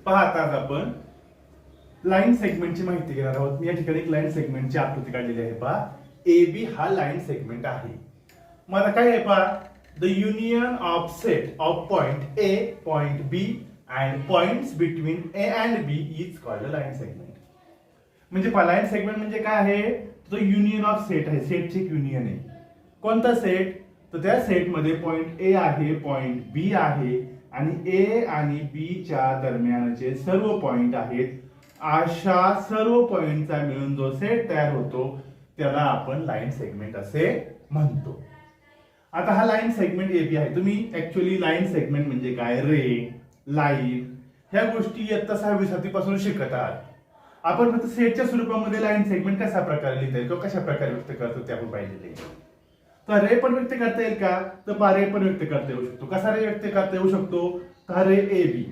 पाहता आपण लाईन सेगमेंटची माहिती घेणार आहोत. मी या ठिकाणी एक लाईन सेगमेंटची आकृती काढलेली आहे. पहा, ए बी हा लाईन सेगमेंट आहे. मग आता काय आहे पहा, the union of set of point A, point B and points between A and B is called line segment. म्हणजे लाईन सेगमेंट म्हणजे काय आहे, तो युनियन ऑफ सेट आहे. सेटची एक युनियन आहे. कोणता सेट, तर त्या सेटमध्ये पॉइंट ए आहे, पॉइंट बी आहे आणि ए आणि बी च्या दरम्यानचे सर्व पॉइंट आहेत. अशा सर्व पॉइंटचा मिळून जो सेट तयार होतो त्याला आपण लाईन सेगमेंट असे म्हणतो. आता हा लाईन सेगमेंट ए बी आहे. तुम्ही ऍक्च्युअली लाईन सेगमेंट म्हणजे काय, रे, लाईन ह्या गोष्टी इयत्ता 6वी 7वी पासून शिकत आहात. आपण फक्त सेटच्या स्वरूपामध्ये लाईन सेगमेंट कशा प्रकारे लिहिता येईल किंवा कशा प्रकारे व्यक्त करतो ते आपण पाहिलेले. तर रे पण व्यक्त करता येईल का, तर रे पण व्यक्त करता येऊ शकतो. कसा रे व्यक्त करता येऊ शकतो, तर रे ए बी,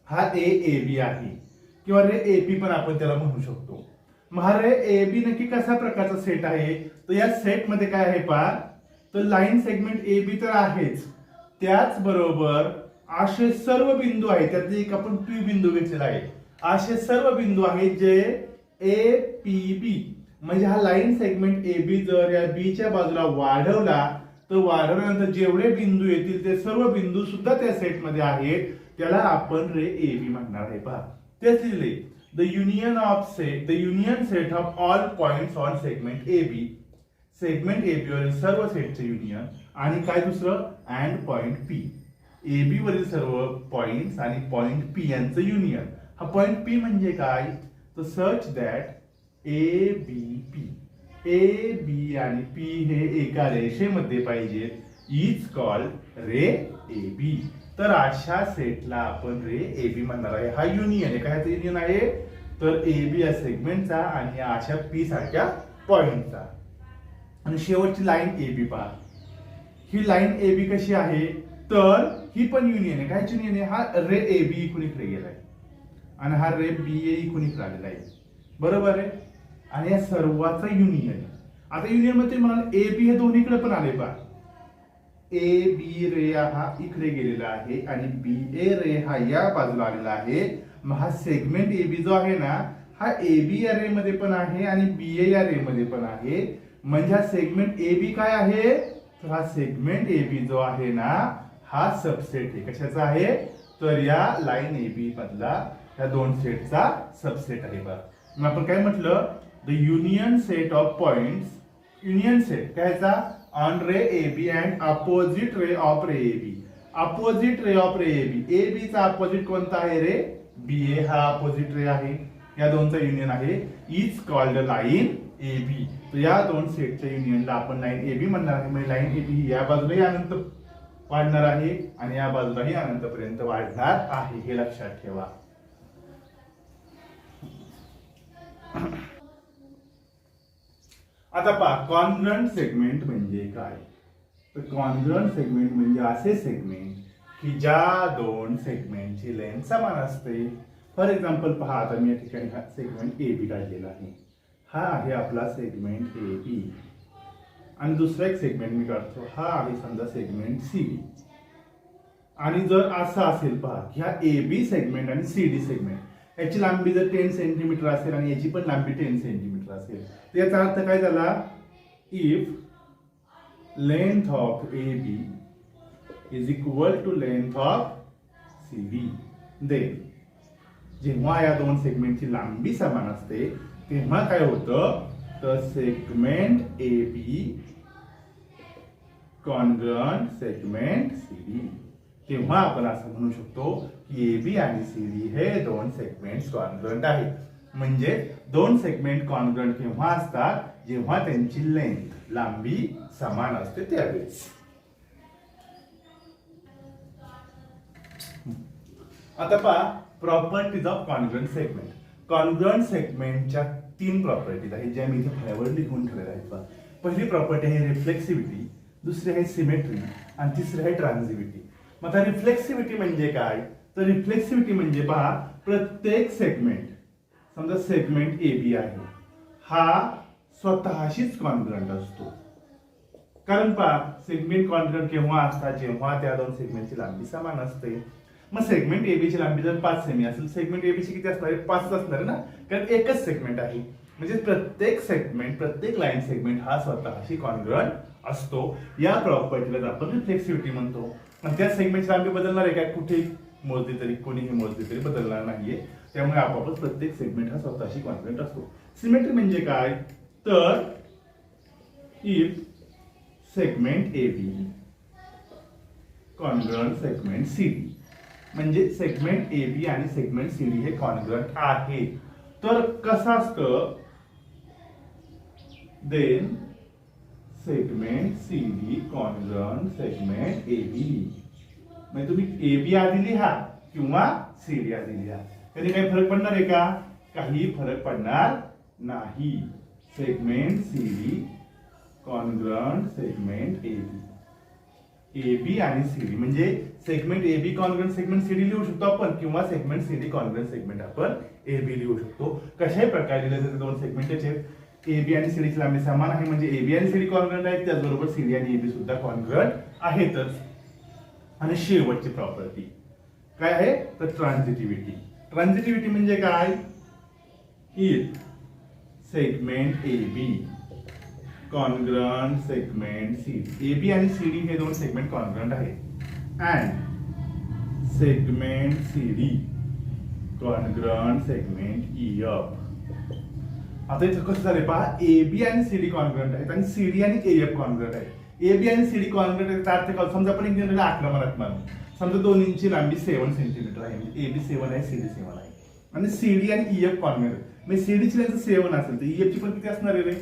हा ए बी आहे किंवा रे ए बी पण आपण त्याला म्हणू शकतो. मग हा रे ए बी नक्की कशा प्रकारचा सेट आहे, तर या सेट मध्ये काय आहे पहा, तर लाईन सेगमेंट ए बी तर आहेच, त्याचबरोबर असे सर्व बिंदू आहेत. त्यातले एक आपण पी बिंदू घेतलेला आहे. असे सर्व बिंदू आहेत जे ए पी बी, म्हणजे हा लाईन सेगमेंट ए बी जर या बी च्या बाजूला वाढवला तर वाढवल्यानंतर जेवढे बिंदू येतील ते सर्व बिंदू सुद्धा त्या सेट मध्ये आहेत. त्याला आपण रे ए बी म्हणणार आहे. पहा, तेच लिहिले, the union of set, the union set of all points on segment A B, segment A B वरील सर्व सेटचे युनियन आणि काय दुसरं, and point P, A B वरील सर्व पॉइंट्स आणि पॉइंट पी यांचं युनियन. हा पॉइंट पी म्हणजे काय, तर such that A B P, A B आणि पी हे एका रेषेमध्ये पाहिजेत, is called ray A B. तर अशा सेटला आपण रे ए बी म्हणणार आहे. हा युनियन आहे. काय युनियन आहे, तर ए बी या सेगमेंटचा आणि अशा पी सारख्या पॉइंटचा. आणि शेवटची लाईन ए बी पहा, ही लाईन ए बी कशी आहे, तर ही पण युनियन आहे. काय युनियन आहे, हा रे ए बी इकडून इकडे गेलाय आणि हा रे बी ए इकडून इकडे आलेला आहे, बरोबर आहे. आणि या सर्वाचा युनियन. आता युनियन मध्ये म्हणाल ए बी हे दोन्हीकडे पण आले पहा, ए बी रे हा इकडे गेलेला आहे आणि बी ए रे हा या बाजूला आलेला आहे. मग हा सेगमेंट ए बी जो आहे ना, हा ए बी या रे मध्ये पण आहे आणि बी ए या रे मध्ये पण आहे. म्हणजे हा सेगमेंट ए बी काय आहे, तर हा सेगमेंट ए बी जो आहे ना, हा सबसेट आहे. कशाचा आहे, तर या लाईन ए बी मधला या दोन सेटचा सबसेट आहे. बघा, मग आपण काय म्हटलं, the union set of points, union set कायचा, on ray A B and opposite ray of ray A B. Opposite ray of ray A B, A B चा अपोजिट कोणता आहे रे, बी ए हा अपोजिट रे आहे. या दोनचा युनियन आहे, is called line A B. तर या दोन सेटच्या युनियनला आपण लाईन ए बी म्हणणार आहे. म्हणजे लाईन ए बी या बाजूलाही अनंत वाढणार आहे आणि या बाजूलाही अनंतपर्यंत वाढणार आहे, हे लक्षात ठेवा. आता पहा, कॉन्ग्रुएंट सेगमेंट म्हणजे काय, तर कॉन्ग्रुएंट सेगमेंट म्हणजे असे सेगमेंट की ज्या दोन सेगमेंटची लेंथ समान असते. फॉर एक्झाम्पल पहा, आता मी या ठिकाणी हा सेगमेंट ए बी काढलेला आहे. हा आहे आपला सेगमेंट ए बी आणि दुसरा एक सेगमेंट मी काढतो, हा आहे समजा सेगमेंट सी बी. आणि जर असं असेल पहा, ह्या ए बी सेगमेंट आणि सी डी सेगमेंट याची लांबी जर 10 सेंटीमीटर असेल आणि याची पण लांबी 10 सेंटीमीटर असेल, तर याचा अर्थ काय झाला, if length of A B is equal to length of C B, then जेव्हा या दोन सेगमेंटची लांबी समान असते तेव्हा काय होतं, तर segment A B congruent segment C D. तेव्हा आपण असं म्हणू शकतो की ए बी आणि सी डी हे दोन सेगमेंट कॉन्ग्रुएंट आहेत. म्हणजे दोन सेगमेंट कॉन्ग्रुएंट केव्हा असतात, जेव्हा त्यांची लेंथ लांबी समान असते त्यावेळेस. आता पहा, properties of congruent segment. Congruent सेगमेंटच्या 3 प्रॉपर्टीज आहेत ज्या मी इथे फळ्यावर लिहून ठेवलेल्या आहेत. पहा, पहिली प्रॉपर्टी आहे रिफ्लेक्सिव्हिटी, दुसरी आहे सिमेट्री आणि तिसरी आहे ट्रान्झिव्हिटी. मग आता रिफ्लेक्सिव्हिटी म्हणजे काय, तर रिफ्लेक्सिव्हिटी म्हणजे पहा, प्रत्येक सेगमेंट, समजा सेगमेंट ए बी आहे, हा स्वतःशीच कॉन्ग्रुएंट असतो. कारण पहा, सेगमेंट कॉन्ग्रुएंट केव्हा असतात, जेव्हा त्या दोन सेगमेंटची लांबी समान असते. मग सेगमेंट एबी ची लांबी जर 5 सेमी असेल, सेगमेंट एबी ची किती असणार आहे? 5 असणार आहे ना, कारण एकच सेगमेंट आहे. म्हणजे प्रत्येक सेगमेंट, प्रत्येक लाईन सेगमेंट हा स्वतःशी कॉन्ग्रुएंट असतो. या प्रॉपर्टीला आपण रिफ्लेक्सिव्हिटी म्हणतो. आणि त्या सेगमेंटची लांबी बदलणार आहे काय? कुठे मोजली तरी, कोणीही मोजली तरी बदलणार नाहीये. त्यामुळे आपोआपच प्रत्येक सेगमेंट हा स्वतःशी कॉन्ग्रुएंट असतो. सिमेट्री म्हणजे काय? तर if segment AB congruent segment CD, म्हणजे सेगमेंट AB आणि सेगमेंट CD हे कॉन्ग्रुएंट आहे, तर कसं असतं? Then segment CD congruent segment AB. म्हणजे तुम्ही AB आधी लिहा किंवा CD आधी लिहा, कधी काही फरक पडणार आहे का? काही फरक पडणार नाही. Segment CD congruent segment AB. AB आणि CD म्हणजे segment AB congruent segment CD लिहू शकतो आपण, किंवा सेगमेंट CD कॉन्ग्रुएंट सेगमेंट आपण AB लिहू शकतो. कशाही प्रकारे लिहिले जाते दोन सेगमेंटचे. AB आणि CD ची लांबी समान आहे, म्हणजे AB आणि CD कॉन्ग्रुएंट आहेत, त्याचबरोबर CD आणि AB सुद्धा कॉन्ग्रुएंट आहेतच. आणि शेवटची प्रॉपर्टी काय आहे? तर ट्रान्झिटिव्हिटी. ट्रान्झिटिव्हिटी म्हणजे काय? If segment AB congruent segment CD, AB आणि CD हे दोन सेगमेंट कॉन्ग्रुएंट आहेत, and segment CD congruent segment EF. आता इथं कसं झालंय पहा, AB आणि CD कॉन्ग्रुएंट आहेत आणि CD आणि AF कॉन्ग्रुएंट आहेत. AB आणि CD कॉन्ग्रुएंट आहेत, अर्थ काय? समजा आपण एक जनरल आक्रमणात मानू, समजा दोन्हींची लांबी 7 सेंटीमीटर आहे, म्हणजे AB 7 आहे, CD 7 आहे, आणि CD आणि EF कॉन्ग्रुएंट. म्हणजे CD ची लेंथ 7 असेल तर EF ची पण किती असणार आहे रे?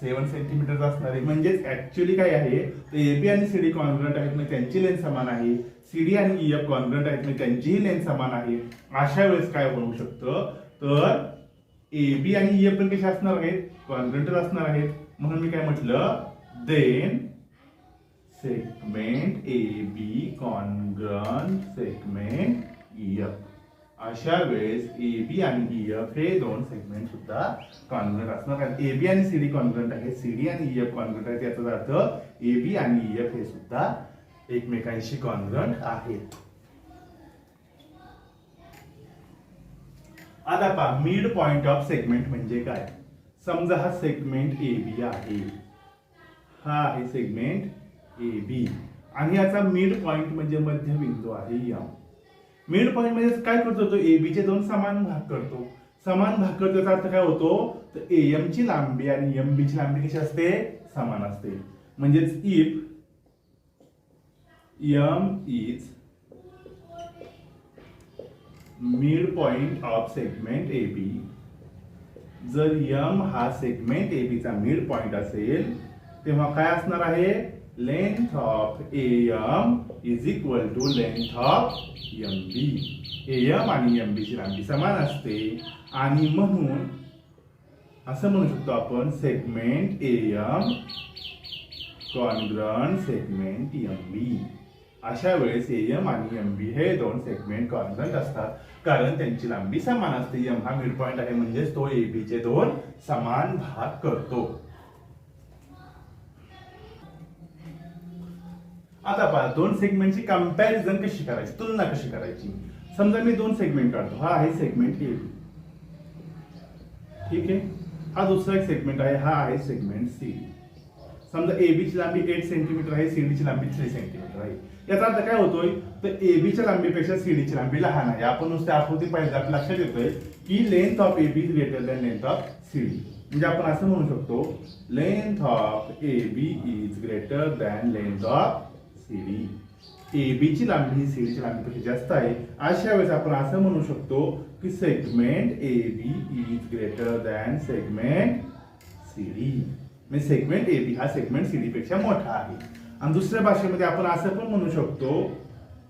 7 सेंटीमीटर असणार आहे. म्हणजेच ऍक्च्युअली काय आहे, तर AB आणि CD कॉन्ग्रुएंट आहेत, म्हणजे त्यांची लेंथ समान आहे. CD आणि EF कॉन्ग्रुएंट आहेत, म्हणजे त्यांचीही लेंथ समान आहे. अशा वेळेस काय होऊ शकतं? तर AB आणि EF पण कसे असणार आहेत? कॉन्ग्रुएंट असणार आहेत. म्हणून मी काय म्हटलं? Then segment AB congruent segment EF. अशा वेळेस AB आणि EF हे दोन सेगमेंट सुद्धा कॉन्ग्रुएंट असणार, कारण AB आणि CD कॉन्ग्रुएंट आहे, CD आणि EF कॉन्ग्रुएंट आहे, याचा अर्थ AB आणि EF हे सुद्धा एकमेकांशी कॉन्ग्रुएंट आहेत. आता पहा, मिड पॉइंट ऑफ सेगमेंट म्हणजे काय? समजा हा सेगमेंट AB आहे, हा आहे सेगमेंट AB, आणि याचा मिड पॉइंट म्हणजे मध्यबिंदू आहे M. मिड पॉइंट म्हणजे काय करतो? तो AB चे दोन समान भाग करतो. समान भाग करतो याचा अर्थ काय होतो? तर AM ची लांबी आणि MB ची लांबी कशी असते? समान असते. म्हणजेच if M is midpoint of segment AB, जर M हा सेगमेंट AB चा मिड पॉइंट असेल, तेव्हा काय असणार आहे? Length of AM is equal to length of MB. AM आणि MB ची लांबी समान असते, आणि म्हणून असं म्हणू शकतो आपण segment AM congruent segment MB. अशा वेळेस AM आणि MB हे दोन सेगमेंट कॉन्ग्रुएंट असतात, कारण त्यांची लांबी समान असते. M हा मिड पॉइंट आहे, म्हणजेच तो AB चे दोन समान भाग करतो. आता पहा, दोन सेगमेंटची कंपॅरिझन कशी करायची, तुलना कशी करायची? समजा मी दोन सेगमेंट काढतो, हा आहे सेगमेंट AB, ठीक आहे, हा दुसरा एक सेगमेंट आहे, हा आहे सेगमेंट CD. समजा AB ची लांबी 8 सेंटीमीटर आहे, CD ची लांबी 3 सेंटीमीटर आहे. याचा अर्थ काय होतोय? तर AB च्या लांबीपेक्षा CD ची लांबी लहान आहे. आपण नुसते आकृती पाहिजे, आपल्या लक्षात येतोय की length of AB is greater than length of CD. म्हणजे आपण असं म्हणू शकतो, length of AB is greater than length of CD. AB ची लांबी CD ची लांबीपेक्षा जास्त आहे. अशा वेळेस आपण असं म्हणू शकतो की segment AB is greater than segment CD. म्हणजे सेगमेंट AB हा सेगमेंट CD पेक्षा मोठा आहे. आणि दुसऱ्या भाषेमध्ये आपण असं पण म्हणू शकतो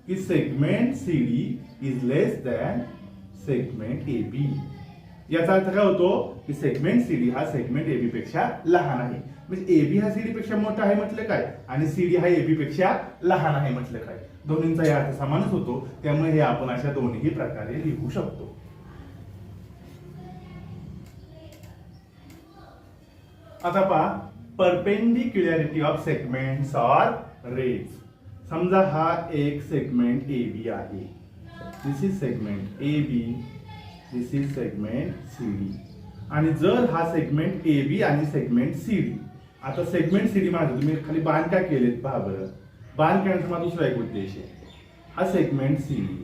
की segment CD is less than segment AB. याचा अर्थ काय होतो की सेगमेंट CD हा सेगमेंट AB पेक्षा लहान आहे. म्हणजे AB हा CD पेक्षा मोठा आहे म्हटलं काय, आणि CD हा AB पेक्षा लहान आहे म्हटलं काय. दोन्हींचा या अर्थ समानच होतो, त्यामुळे हे आपण अशा दोन्ही प्रकारे लिहू शकतो. आता पहा, perpendicularity of segments or rays. समजा हा एक सेगमेंट AB आहे, this is segment A B, this is segment C D. आणि जर हा सेगमेंट ए बी आणि सेगमेंट सी डी, आता सेगमेंट सी डी माझं तुम्ही खाली बाण का केलेत पहा बरं. बाण केल्यानंतर माझा दुसरा एक उद्देश आहे, हा सेगमेंट सी डी.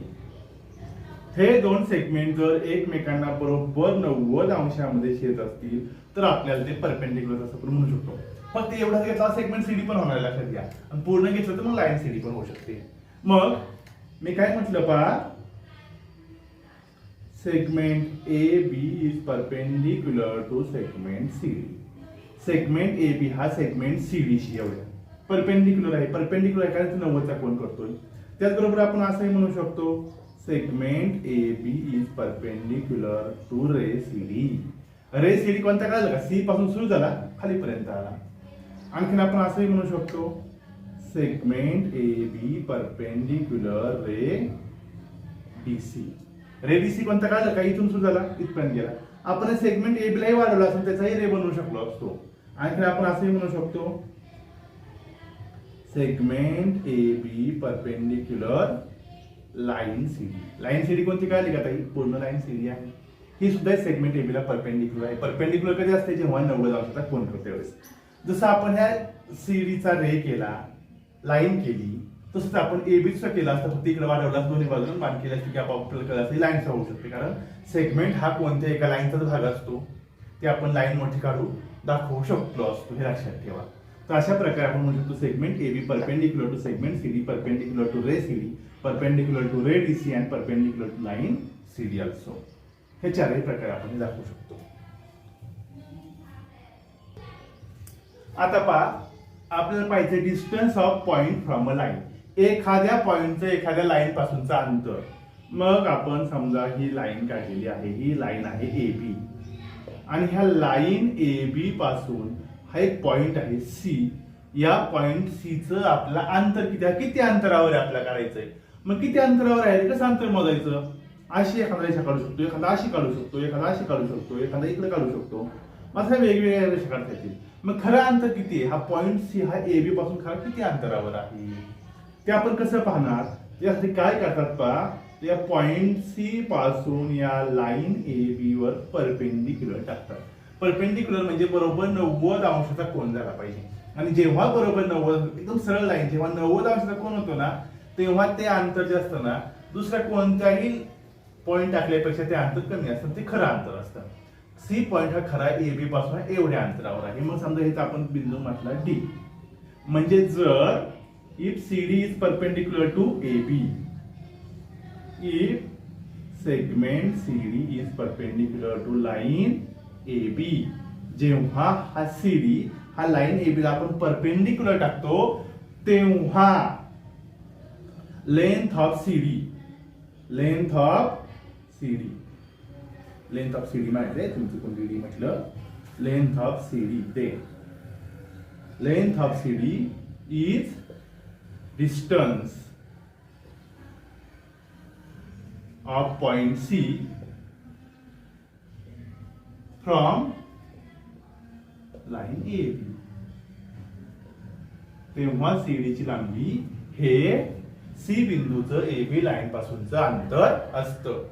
हे दोन सेगमेंट जर एकमेकांना बरोबर 90 अंशामध्ये छेद असतील तर आपल्याला ते परपेंडिक्युलर असं पण म्हणू शकतो. फक्त एवढा घेतला सेगमेंट सीडी पण होणार लक्षात घ्या, आणि पूर्ण घेतलं तर मग लाईन सीडी पण होऊ शकते. मग मी काय म्हटलं पहा, segment A B is perpendicular to segment C D. Segment A B हा सेगमेंट सी डी शी एवढ्या परपेंडिक्युलर आहे. परपेंडिक्युलर आहे कारण 90 चा कोन करतोय. त्याचबरोबर आपण असंही म्हणू शकतो, segment A B is perpendicular to ray C D. Ray C D कोणता कळलं का, सी पासून सुरू झाला खालीपर्यंत आला. आणखीन आपण असंही म्हणू शकतो, segment A B perpendicular ray D C. Ray D C कोणता कळलं का, इथून सुरू झाला इथपर्यंत गेला. आपण सेगमेंट ए बी लाही वाढवला असून त्याचाही रे बनवू शकलो असतो. आणखीन आपण असंही म्हणू शकतो, segment A B perpendicular line C D. Line C D कोणती कळली का ताई, पूर्ण लाईन सी डी आहे. ही सुद्धा सेगमेंट ए बी ला परपेंडिक्युलर आहे. परपेंडिक्युलर कधी असते, जेव्हा 90 अंशाचा कोन करतो त्यावेळेस. जसं आपण ह्या सी डी चा रे केला, लाईन केली, तसंच आपण ए बी चा केला असतं, फक्त इकडे वाढवला, दोन्ही बाजूला मान केला असतं की आपल्याला कळलं असतं लाईनचा होऊ शकते. कारण सेगमेंट हा कोणत्या एका लाईनचाच भाग असतो, ते आपण लाईन मोठी काढू दाखवू शकलो असतो, हे लक्षात ठेवा. तर अशा प्रकारे आपण म्हणू शकतो, segment A B perpendicular to segment C D, perpendicular to ray C D, perpendicular to ray D C and perpendicular to line C D also. हे चारही प्रकारे आपण दाखवू शकतो. आता पहा, आपल्याला पाहिजे distance of point from a line. एखाद्या पॉइंटचं एखाद्या लाईन पासूनचं अंतर. मग आपण समजा ही लाईन काढलेली आहे, ही लाईन आहे ए बी, आणि ह्या लाईन ए बी पासून हा एक पॉइंट आहे सी. या पॉइंट सी चं आपलं अंतर किती आहे, किती अंतरावर आहे आपल्याला काढायचंय. मग किती अंतरावर आहे, कसं अंतर मोजायचं. अशी एखादा रेषा काढू शकतो, एखादा अशी काढू शकतो, एखादा अशी काढू शकतो, एखादा इकडे काढू शकतो. मग वेगवेगळ्या रेषा काढता येतील. मग खरं अंतर किती आहे, हा पॉइंट सी हा ए बी पासून खरं किती अंतरावर आहे, ते आपण कसं पाहणार. यासाठी काय करतात पहा, या पॉइंट सी पासून या लाईन ए बी वर परपेंडिक्युलर टाकतात. परपेंडिक्युलर म्हणजे बरोबर 90 अंशाचा कोन झाला पाहिजे. आणि जेव्हा बरोबर 90 एकदम सरळ लाईन जेव्हा 90 अंशाचा कोन होतो ना, तेव्हा ते अंतर जे असतं ना, दुसऱ्या कोणत्याही पॉइंट टाकल्यापेक्षा ते अंतर कमी असतं, ते खरं अंतर असतं. सी पॉइंट हा खरा ए बी पासून एवढ्या अंतरावर आहे. मग समजा इथे आपण बिंदू म्हटला डी. म्हणजे जर if C D is perpendicular to A B, if segment C D is perpendicular to line A B, जेव्हा हा सी डी हा लाईन ए बी ला आपण परपेंडिक्युलर टाकतो, तेव्हा length of C D, length of C D, length of C D माहिती आहे तुमची, कोणती डी म्हटलं, लेंथ ऑफ सी डी. ते length of C D is distance of point C from line A बी. तेव्हा सी डी ची लांबी हे सी बिंदूचं ए बी लाईन पासूनचं अंतर असतं.